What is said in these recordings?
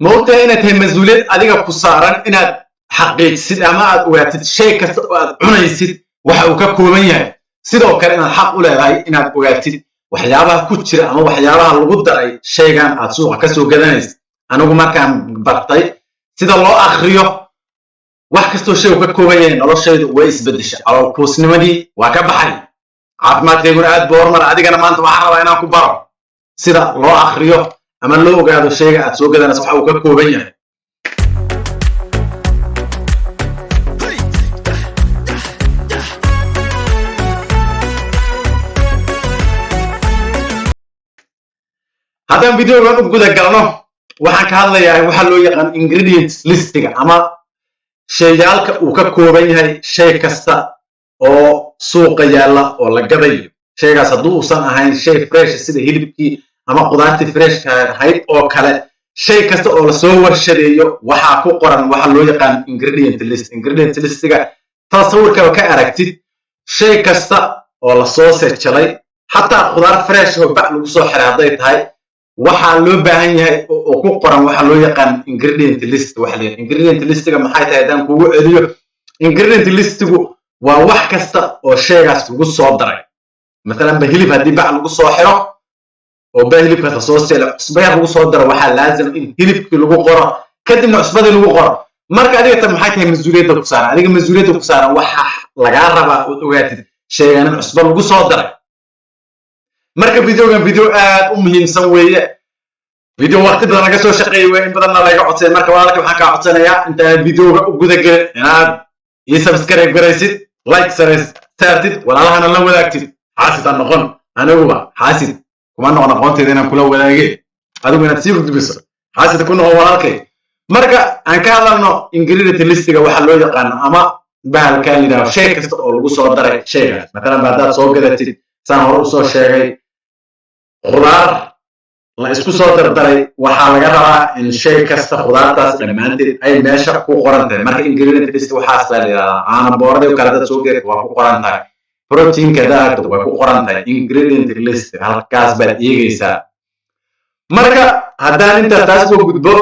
موقع إن تهم مسؤولية أديك كسارن إن حقيقة سيد أما وقت شيء كست عنيسيد وحوك كومية سيدو كلنا حق ولا هاي إن وقت وحيابها كتير أما وحيابها الغدر أي شيء كان أسوق كسو جدنيس أنا أقول ما كان بطي سيد الله أخريه وحكستو شيء كومية الله شيء ويس بدش على كوسن مدي وكبحري عظمات يقول عاد بورمر أديك أنا ما أنت وحنا وأنا كبار سيد الله أخريه أما لو قاعد الشيء أسوق جدنيس وحوك كومية هذا فيديو كان أقول لك أنا وحنا كهذا يعني وحلو يقان ingredients list أما شيء جالك وككوبين هاي شيء كستا أو سوق يلا ولا قبل شيء كسدو صنع هاي شيء فريش سيده هيلبكي أما قدرت فريش هاي أو كله شيء كستا أو سوى الشريو وحاكو قرن وحلو يقان ingredient list تصور كأركتي شيء كستا أو صوص شلي حتى قدرت فريش هو بعد لو صح هذا هاي waxaa loo baahan yahay oo ku qoran waxa loo yaqaan ingredient list waxa la ingredient list-ga maxay tahay hadaan kugu celiyo ingredient list-gu waa wax kasta oo shaygaas lagu soo daray مثلا hilib hadii bac lagu soo xiro oo hilibka la soo seelo cusbada lagu soo daro waxa laazim in hilibkii lagu qoro kadibna cusbada lagu qoro marka adiga maxay tahay mas'uuliyadda ku saaran adiga mas'uuliyadda ku saaran waxa laga rabaa oo ogaatid shaygan cusbada lagu soo daray marka videogan video aad u muhiimsan weeye video waqti badan laga soo shaqeeyay way in badan laga codsay marka walaalka waxaan ka codsanayaa inta videoga u guda gal inaad ii subscribe garaysid like saartid walaalahana la wadaagtid xaasid aan noqon anaguba xaasid kuma noqon aqoonteeda inaan kula wadaagay adigu inaad sii gudbiso xaasid ku noqon walaalkay marka aan ka hadalno ingredient list-ga waxa loo yaqaan ama bahalka yiraahdo shay kasta oo lagu soo daray shaygaas مثلا baadaad soo gadatid saan hore u soo sheegay khudaar la isku soo dardaray waxaa laga rabaa in shay kasta khudaartaas dhammaanteed ay meesha ku qoran tahay marka ingredient list waxaas la yiraahdaa caano boorada kala dad soo geed waa ku qoran tahay protein kada waa ku qoran tahay ingredient list halkaas baad eegaysaa marka haddaan inta taas soo gudbo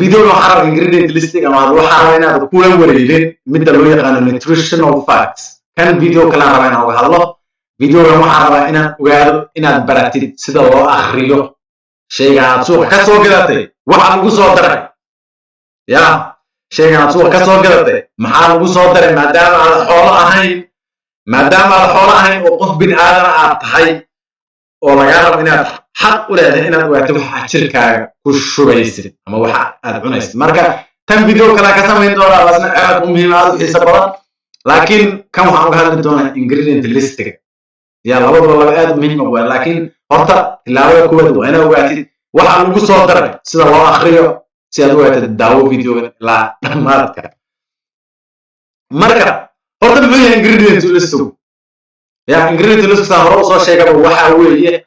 video waxaa rabaa ingredient list ama waxaa rabaa inaad ku wareegin midda loo yaqaan nutritional facts kan video kala rabaa inaan uga hadlo فيديو محاربة إن براتي سيدا الله أخريو شيء عن سوق كسوق كذا وحنا نقص دري يا شيء عن سوق كسوق كذا محارب نقص دري ما دام على حول هاي وقف بين آدم عطحي ولا يعرف إن حق ولا إن وقته حشركة كل بيصير أما واحد أدعنيس مركا تم فيديو كلا كسم من دولار بس أنا مهم حسابات لكن كم هذا دونا ingredient list يا الله والله أد مهم لكن هرتا لا يكون وأنا وقتي واحد نقول صادر سيد الله آخره سيد وقت الدعوة فيديو لا ما أذكر مرة هرتا بيجي ingredient list يا ingredient list صار رأس شيء كم واحد وياه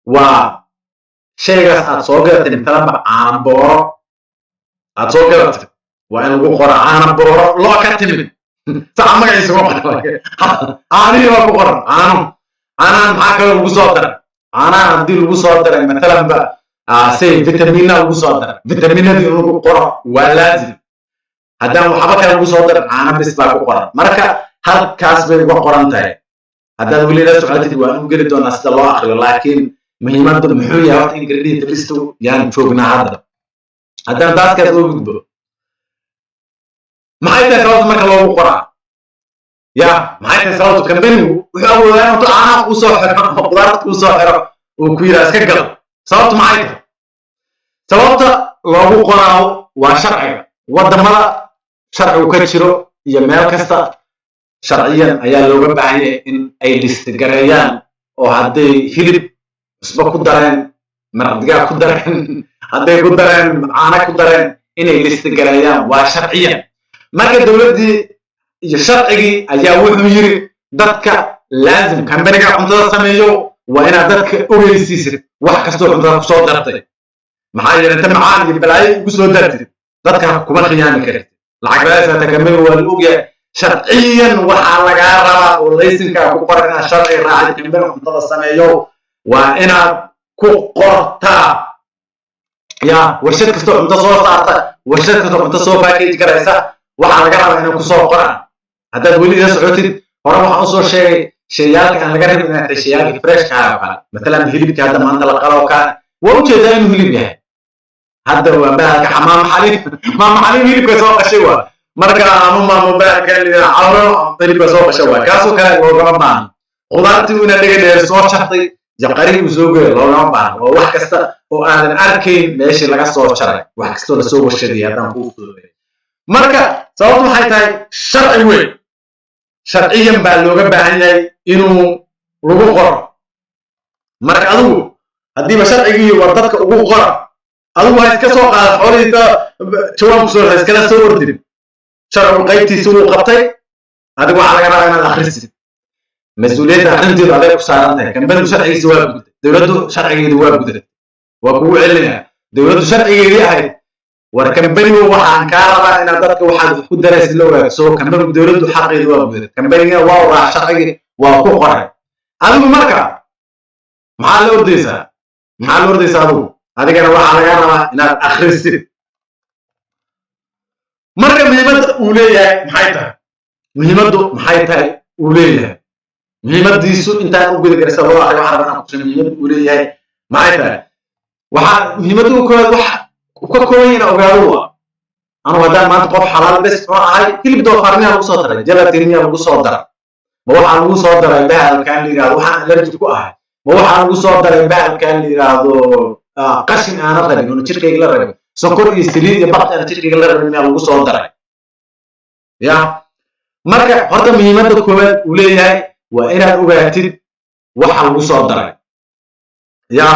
وشيء أتصور تنتظر عن بورا أتصور وأنا أقول قرآن عن بورا لا كتير تعمل يسمع أنا يبغى قرآن أنا معك الوصادر أنا عندي الوصادر مثلاً بقى سي فيتامين الوصادر فيتامين دي القرى ولازم هذا محبك الوصادر أنا بس بقى قرى مركا هل كاسب بقى قرآن تاعي هذا اللي لا سؤال تدي وأنا قلت أنا استلا آخر لكن مهمة محورية وقت إنجريدينت ليستو يعني شوفنا هذا ده كذا جدو ما هي تساوي ما كلام قرآن يا معاك صوت كمبين وهو أنا طلع وصاحر قدرت وصاحر وكويراس كقل صوت معاك صوت لو قرأوا وشرع ودمر شرع وكشرو يمال كستا شرعيا أيا لو ببعي إن أي الاستقراريان وهذي هلب اسمه كدران مرضجا كدران هذي كدران أنا كدران إن الاستقراريان وشرعيا ما كدولة دي sharcigi ayaa wuxuu yiri dadka laazim kambaniga cuntada sameeyo waa inaad dadka ogeysiisid wax kasta oo cuntada ku soo dartay maxaa yeelay inta macaan iyo balaayo ugu soo dartay dadka kuma qiyaami kartid lacag raasata kambani waa la ogyahay sharciyan waxaa laga rabaa oo laysanka ku qoran sharci raacay kambani cuntada sameeyo waa inaad ku qortaa يا ورشة كستو أنت صور صارت ورشة كستو أنت صور باكيج كريسة وحنا لقى إنه كسور قرن هذا تقولي إذا سعودي ورا ما أصور شيء أنا لقى إنه شيء فريش كهذا مثلا هيلبي هذا ما أنت لقى وكان ووجه دائما هيلبي هذا هو بقى حمام حليب ما حليب هيلبي كسور قشوا مركا ما بقى كان اللي عمره هيلبي كسور قشوا كاسو كان ورمان خضرتي من اللي صور شخصي جقري وسوق لو بان وواح كستا oo aan arkayn meeshii laga soo jaray wax kasta la soo washaday hadaan ku fududay marka sababtu waxay tahay sharci weyn sharciyan baa looga baahan yahay inuu lagu qoro marka adigu hadii sharcigii waa dadka ugu qoro adigu waxa iska soo qaad xoolihiisa jawaab soo iskala soo ordin sharci qaybtiisa uu qabtay adigu waxa laga rabaa inaad akhrisid mas'uuliyadda arrinteedu adeeg ku saaran tahay kan bal sharcigiisa waa gudad dawladdu sharcigeedu waa gudad وكو علنا دولة شرعية ليها وركمبني وحان كاربا إن ضدك واحد كود درس اللغة سو كمبني دولة حق الوجود كمبني واو شرعي وكو قرر هذا مركب مع الأرديسة هذا هذا كان واحد على جانا إن آخر السنة مركب مهمة أولية محيطة أولية مهمة ديسو أنت أقول لك سبوا على واحد أنا أقول مهمة أولية محيطة waxa muhiimadu ka kooyina ogaaruwa aan wada maanta qof xalaal bes oo ahay hilib doofarniya lagu soo daray jalaatiniya lagu soo daray ma waxa lagu soo daray bahalkan la yiraahdo waxa allergy ku ahay ma waxa lagu soo daray bahalkan la yiraahdo qashin aan rabin oo jirkayga la rabin sonkor iyo saliid iyo baqti aan jirkayga la rabin lagu soo daray ya marka horta muhiimada koowaad uu leeyahay waa inaad ogaatid waxa lagu soo daray ya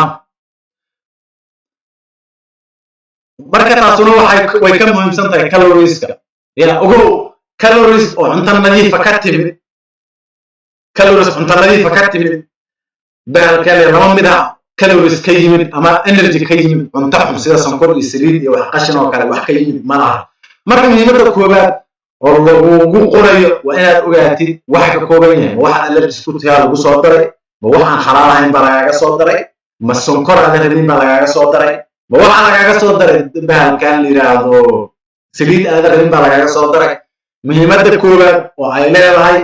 marka taasuna way ka muhiimsan tahay calorieska ila ogow calories oo cunto nadiif ka timid calories cunto nadiif ka timid baalkale laba mid ah calories ka yimid ama energy ka yimid cunto xun sida sonkor iyo saliid iyo wax qashin oo kale wax ka yimid ma laha marka muhiimada koobaad oo lagu qorayo waa inaad ogaatid waxa ka kooban yahay waxa allergy ku tahay lagu soo daray ma waxaan xalaal ahayn baa lagaga soo daray ma sonkor aan rabin baa lagaga soo daray ma waxa lagaga soo daray bahalkan la yiraahdo saliid aad rabin baa lagaga soo daray muhiimada koobaad oo ay leedahay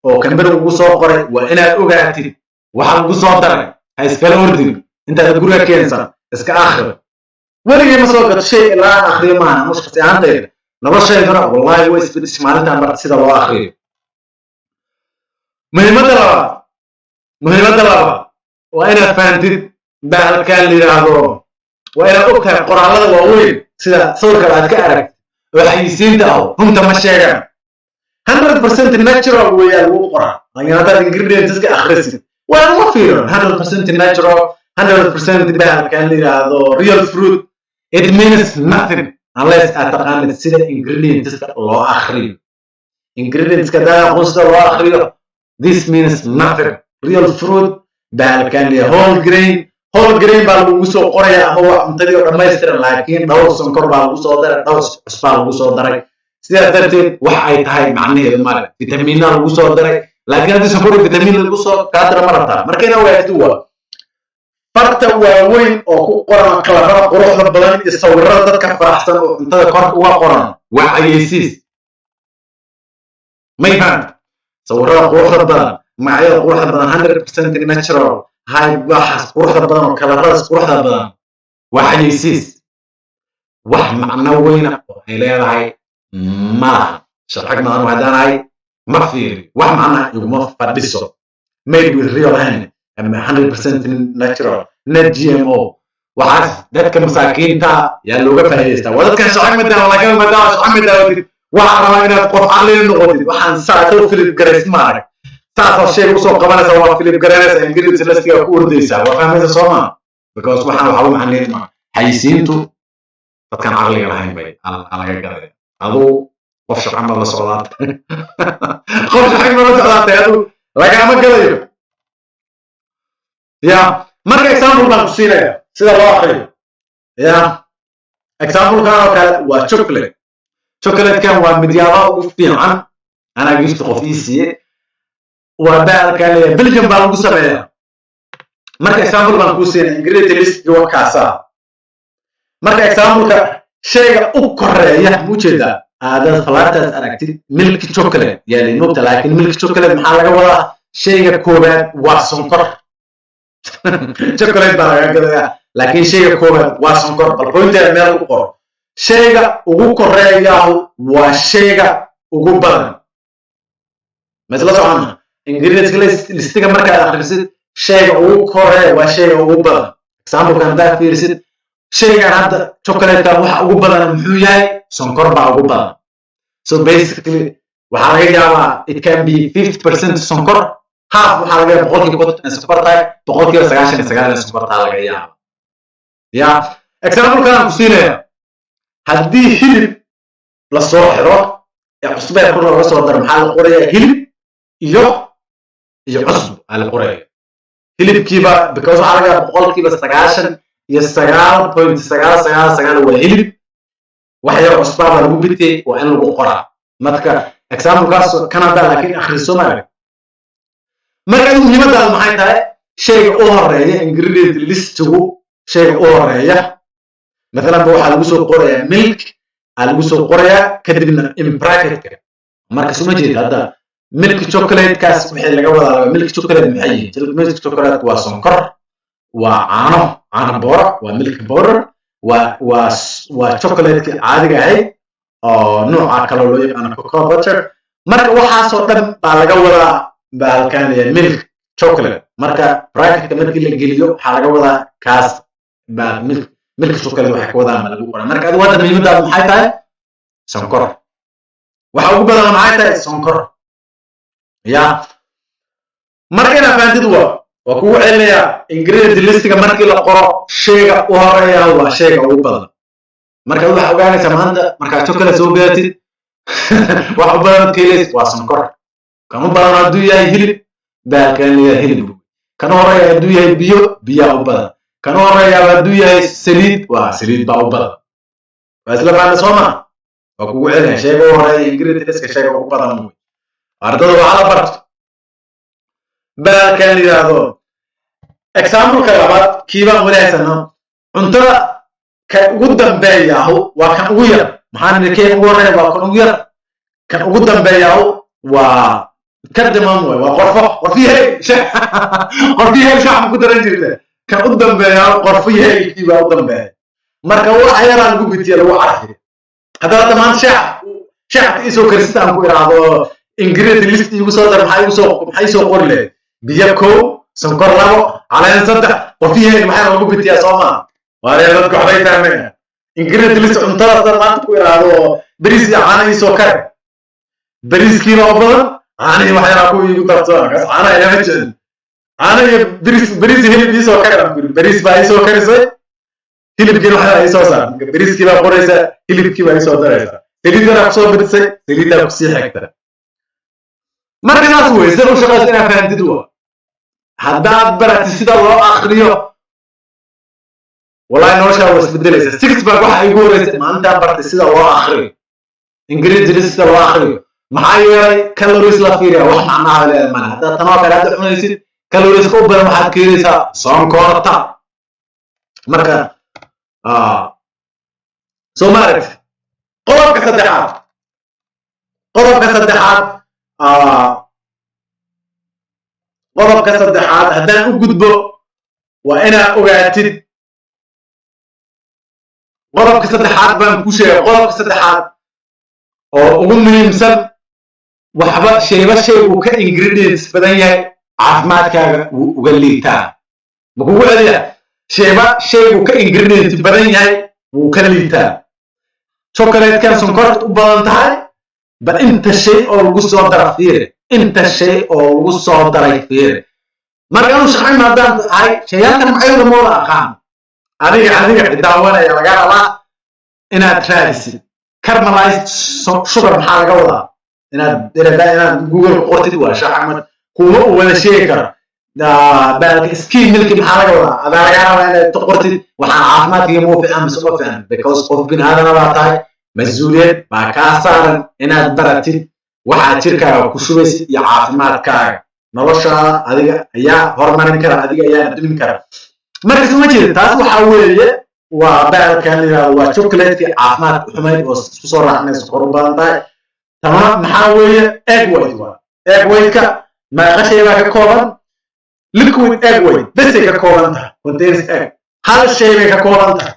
oo kambar ugu soo qoray waa inaad ogaatid waxa ugu soo daray ha iskala ordin intaad guriga keensan iska akhri weligii ma soo gato shay ilaa akhriyo maana mushkil ahaanteeda noloshaydana wallahi way isbedeshay maalintan bar sida loo akhriyo muhiimada labaad waa inaad fahantid bahalkan la yiraahdo وأنا أقول قرآن الله وأقول سيدا صورك بعد كأرك وحيسين ده هم تمشيان 100% natural ويا القرآن يعني هذا ingredients كي أخرسين وأنا ما فيهم 100% natural 100% بال كان لي هذا real fruit it means nothing unless أتقان سيدا ingredients الله آخرين ingredients كذا قصد الله آخرين this means nothing real fruit بال كان لي whole grain baa lagu soo qoraya ama wax cuntadii oo dhammaystiran laakiin dhowr sonkor baa lagu soo daray dhowr cusbaa lagu soo daray sidaas darteed wax ay tahay macnaheedu male fitamiina lagu soo daray laakiin haddii sonkor fitamiin lagu soo kaadara ma rabtaa markayna wadaagtu waa farta waaweyn oo ku qoran kalarada quruxda badan iyo sawirada dadka faraxsan oo cuntada korka uga qoran waa xayeysiis ma yifaan sawirada quruxda badan magacyada quruxda badan 100% natural هاي بحث قرحة بدن وكلا رأس قرحة بدن وحيسيس وح معنا وين هي هاي ما شرحنا أنا وهذا هاي ما في وح معنا يوم فرديسو made with real hand أما 100% natural net GMO وعارف ده كمساكين تا يا لوجا فهيستا وده كان شرح مدة ولا كان مدة شرح مدة وحنا هنا قرح عليه النقطة وحن ساعته في الجرس مارك taasoo shay u soo qabanaysa waa Philip Garanaysa ingiriis lastiga ku ordaysa waa fahmaysa Soomaa because waxaan waxa uu macnaheedu haysiintu dadkan aqliga lahayn bay alaga gaday adu qof shaqan la socdaa qof shaqan la socdaa adu laga ma galayo ya marka example baan ku siinaya sida loo akhriyo ya example kale waa chocolate kan waa midyaaba ugu fiican ana gishto qofiisiye وبعد كان بلجم بالغو سميا marka example baan ku siinay ingredient list iyo kaasa marka example-ka shayga u koreeya mujeeda aadad falaataas aragtid milk chocolate yaali moogta laakiin milk chocolate maxaa laga wadaa shayga koobaad waa sonkor chocolate baa laga gadayaa laakiin shayga koobaad waa sonkor bal pointeeda meel ku qoro shayga ugu koreeya waa shayga ugu badan مثل صعنا ingredients listiga markaad akhrisid shayga ugu koreeya waa shayga ugu badan example kan daa fiirsid shaygan hadda chocolate waxa ugu badan muxuu yahay sonkor baa ugu badan so basically waxa laga yaabaa it can be 50% sonkor half waxa laga yaabaa boqolkiiba sonkor tahay boqolkiiba 99 sonkor taa laga yaabaa ya example kan ku siinaya haddii hilib la soo xiro ee cusbada kor laga soo daro maxaa la qorayaa hilib iyo cusub ala qorayo hilibkiiba because waxa laga yaabaa boqolkiiba 99.999 waa hilib waxay cusbada lagu bitay waa in lagu qoraa marka example kaas Canada laakiin akhriso marka muhiimadda maxay tahay shayga u horeeya ingredient listigu shayga u horeeya مثلا waxa lagu soo qorayaa milk lagu soo qorayaa kadibna in bracket marka soo jeed hadda milk chocolate kaas wixii laga wadaa milk chocolate maxay yihiin milk chocolate waa sonkor waa caano boora waa milk powder waa chocolate caadiga ah oo nooca kale loo yaqaan cocoa butter marka waxaas oo dhan baa laga wadaa baalkan milk chocolate marka bracket markii la geliyo waxa laga wadaa kaas baa milk chocolate waxa ka wadaa ma lagu qoraa marka aad wada muhiimadda maxay tahay sonkor waxa ugu badan maxay tahay sonkor ya marka ina faantid waa kugu celinaya ingredient listiga markii la qoro shayga u horeeya waa shayga ugu badan marka waxa ogaanaysa maanta marka chocolate soo gaartid waxa u badan keelis waa sonkor kan u badan hadduu yahay hilib baalkan yahay hilib kan horeeya hadduu yahay biyo u badan kan horeeya hadduu yahay saliid waa saliid baa u badan waa isla faana sooma waa kugu celinaya shayga u horeeya ingredient listiga shayga ugu badan ardada waxa la barto baalkan yiraahdo example ka labaad kiiba walaasana cuntada ka ugu dambeeya waa kan ugu yar maxaan nidkeen ugu horeeya waa kan ugu yar kan ugu dambeeya waa kadamam waa qorfihay shaax ku daran jirta kan u dambeeya qorfihay kiiba u dambeeya marka waxa yaraan ugu bitiya lagu carfi hadda maanta shaax isoo karistaan ku iraado ingredient list igu soo dar maxay soo qori leh biyo koow sonkor labo caleen saddex qorfihay maxay ugu bitiya Soomaa waa dadku waxay fahmayaan ingredient list cuntada maanta ku iraado bariis iyo caano isoo kare bariiskiina oo badan caano waxay ku igu dartaan kaas caano ay ma jiraan caano iyo bariis hilib isoo kare bariis baa isoo karisay hilibkiina waxay isoo saar bariiskii baa qoraysa hilibkii baa isoo daraysa saliidana ku soo bidisay saliidda ku sii xigta marka saas weey sida u shaqaysta inaad fahamtid waa haddaad baratid sida loo akhriyo wallahi nolosha waa isbedelaysa six baa waxa igu horeysay maanta baratid sida loo akhriyo ingredient sida loo akhriyo maxaa yeelay calories la fiiriyo wax macnaha leeyahay ma haddaad tanoo kale aad cunaysid calories ku badan waxaad ka helaysaa sonkorta marka soo maaragtid qodobka saddexaad haddaan u gudbo waa inaad ogaatid qodobka saddexaad baan ku sheegay qodobka saddexaad oo ugu muhiimsan waxba shayba uu ka ingredients badan yahay caafimaadkaaga wuu uga liitaa ma kugu celiya shayba uu ka ingredients badan yahay wuu ka liitaa chocolate kan sonkorta u badan tahay bal inta shay oo lagu soo daray fiir marka uu shaqay maadaan ay shayalkan maxay u moola aqaan adiga daawanaya laga rabaa inaad raadisid caramelized sugar maxaa laga wadaa inaad Google ku qortid waa shaaxmad kuma u wada sheegi karo baalka skim milk maxaa laga wadaa adaa laga rabaa inaad qortid waxaan caafimaadkiga muu fiican mise ma fiican because qof bini'aadana baa tahay mas'uuliyad baa kaa saaran inaad baratid waxaad jirkaaga ku shubaysid iyo caafimaadkaaga noloshaada adiga ayaa horumarin kara adiga ayaa adduun kara marka soo jeed taas waxa weeye وبعد كان وشوكليت عافمات حميد وصور عن سكر بانتاي تمام محاوية egg white ما غشي بقى كولن liquid egg white بس كولن contains egg هذا الشيء كولن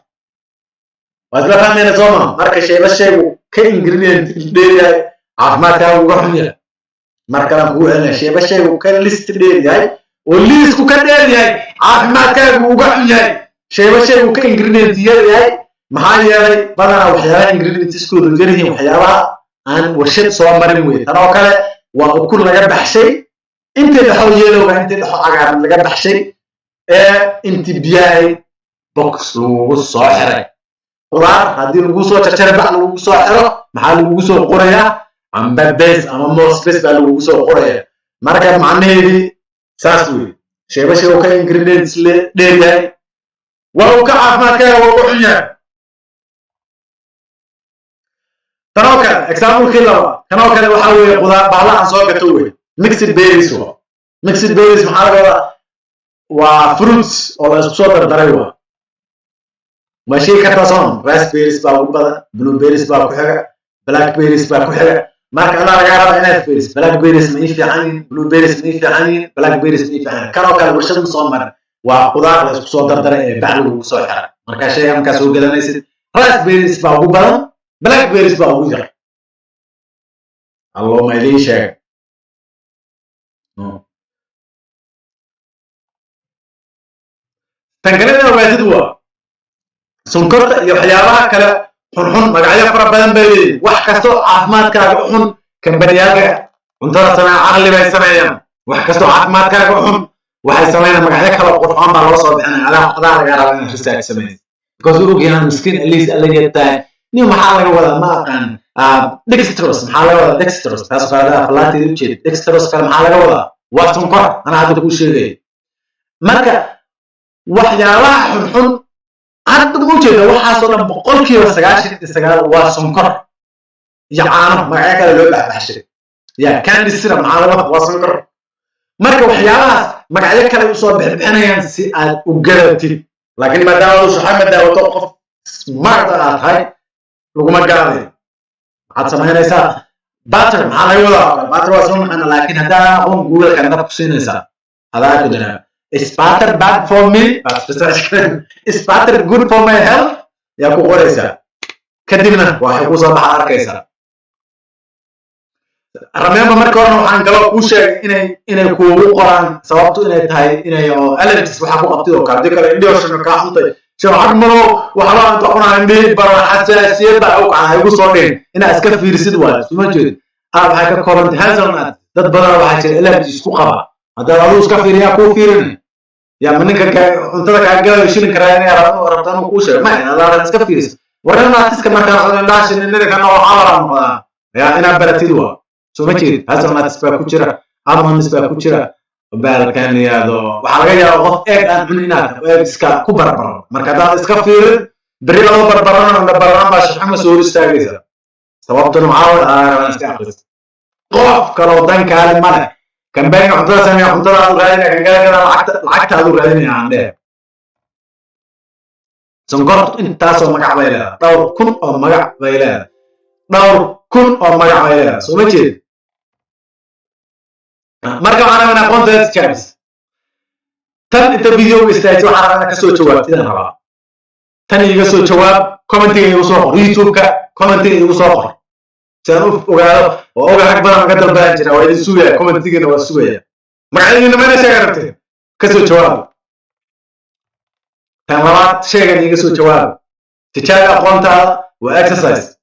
وإذا فهمنا زمان مركز شيء بس شيء كإنجريدينت ديري عافمات كان وقحني مركز هو أنا شيء بس شيء كان ليست ديري والليست كان ديري عافمات كان وقحني شيء بس شيء كإنجريدينت ديري محايا بدنا وحياة إنجريدينت سكول ديري وحياة عن وشيء صار مريم وين ترى وكله وكل ما جاب شيء أنت اللي حاولي له أنت اللي حاجة اللي جاب شيء أنت بياي بوكس وصاحرة قرار هذه الوصول تشتري بعض الوصول حرة محل الوصول قرية عم بدرس أما موس بس بالوصول قرية مركب معناه دي ساسوي شيء بس هو كان إنجريدينتس ليه وهو كعب ما كان وهو حنيا تراكا إكسامو كلا كانوا كانوا يحاولوا قضاء بعض أنصار كتوه ميكسد بيريز هو ميكسد بيريز محل وفروتس أو أسبوع تدريبه ماشي كتاسون راسبيريز باكو بدا بلو بيريز باكو حاجه بلاك بيريز باكو حاجه مارك انا رجع انا بيريز بلاك بيريز ما في عني بلو بيريز ما في عني بلاك بيريز ما في عني كانوا ورشد مصمر وخضار سو دردر بعد سو حرا marka shay am ka soo gadanaysid raspberries باكو بدا بلاك بيريز باكو جرى الله ما يلي شيء تنقلنا وبعدوا سنكرت يحياها كلا حن مقعية فرق بدن بيلي وحكستو عافمات كاغ حن كان بنياغا انتظر سنة عقلي باي سمايا وحكستو عافمات كاغ حن وحي سمايا مقعية كلا قرآن بالوصل بأنا على قدار غير حساك سمايا كوزورو جينا مسكين اللي يتاي نيو محاولة ولا ما كان ديكستروس محاولة ولا ديكستروس تاسو كالا فلاتي دوشي ديكستروس كان محاولة ولا واسنكر أنا عادو كل شيء مركا وحياها حن أنا موجودة وحاصل بقول كيلو سجال وسكر يعانو معاك لو بحشر يا كان يصير معاه وسكر مركب وحياة مقعدك كلا يصاب بحنا ينسي وجرتي لكن ما داولوا صحاب داولوا توقف مرة هاي لو ما قال عاد سمعنا إسا باتر على يولا باتر وصلنا أنا لكن هذا هم جوجل كان تفصيل إسا هذا كده Is butter bad for me? Is butter good for my health? يا كوريسا كدمنا وحكوا صباح أركيسا رميان بمركورنا وحان قلوا كوشة إنه كوو قران سوابتو إنه تهي إنه ألبس وحكوا قبطيرو كارديكا إنديو شنو كاحنطي شو عدمرو وحلا أنتقنا عندي برا حساسية بأوقع هيقو صورين إنه أسكف في رسيد والا سوما جيد أعرف حكا كورنت هازرنات داد برا وحاجة إلا بجيسكو قبا هذا لو اسكا فيريا كو فيرن يا منك انت كاغا يشين كرايني ربطانو كوشه ما انا لا اسكا فيرس ورنا تسكا ما كان لاش ان كان عمران يا انا برتيدوا سو ماجي هذا ما تسبا كجرا اما نسبا كجرا بال كان يادو waxa laga yaabaa qof eeg aan cuninaad eeg iska ku barbar marka hada iska fiir bari loo barbaran ba shaxma soo istaagaysa sababtuna maawad aan iska aqris qof kale dan kale ma كان باين حضرتها سامي حضرتها الغالية كان جاي كده العكت هذا الغالية عنده سنقرط انت تاسو مقع بيلا دور كن او مقع بيلا دور كن او مقع بيلا سو مجد مركب انا من اقوم ذات كابس تن انت فيديو استاجو حرارة كسو جواب تدن هبا تن يغسو جواب كومنتين يوصوخر يوتيوب كومنتين يوصوخر سألوف وقالوا وأوجا أكبر من قدر بانجرا وإذا سويا كم تيجي نوسويا مقعدين إنه ما نشاكرته كسو جواب تمرات شيء يجي كسو جواب تشاهد أقوانتها وإكسسايز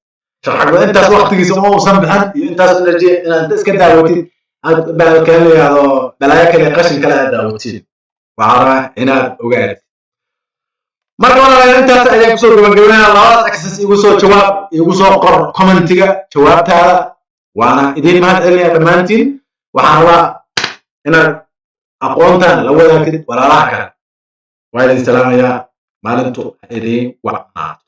شرحك أنت وقت تيجي سمو وصنبحن أنت سنرجع أنت إسكت داوتين بالكلام هذا بلاك اللي قشن كلا داوتين وعرا هنا وقعد marka walaal intaas ayaan kusoo gabagabeynaa labadaas access igu soo jawaab igu soo qor commentiga jawaabtaada waana idin mahad celinayaa dhammaantiin waxaan rabaa inaad aqoontan la wadaagtid walaalaha kale waa idin salaamayaa maalintu idin wacnaato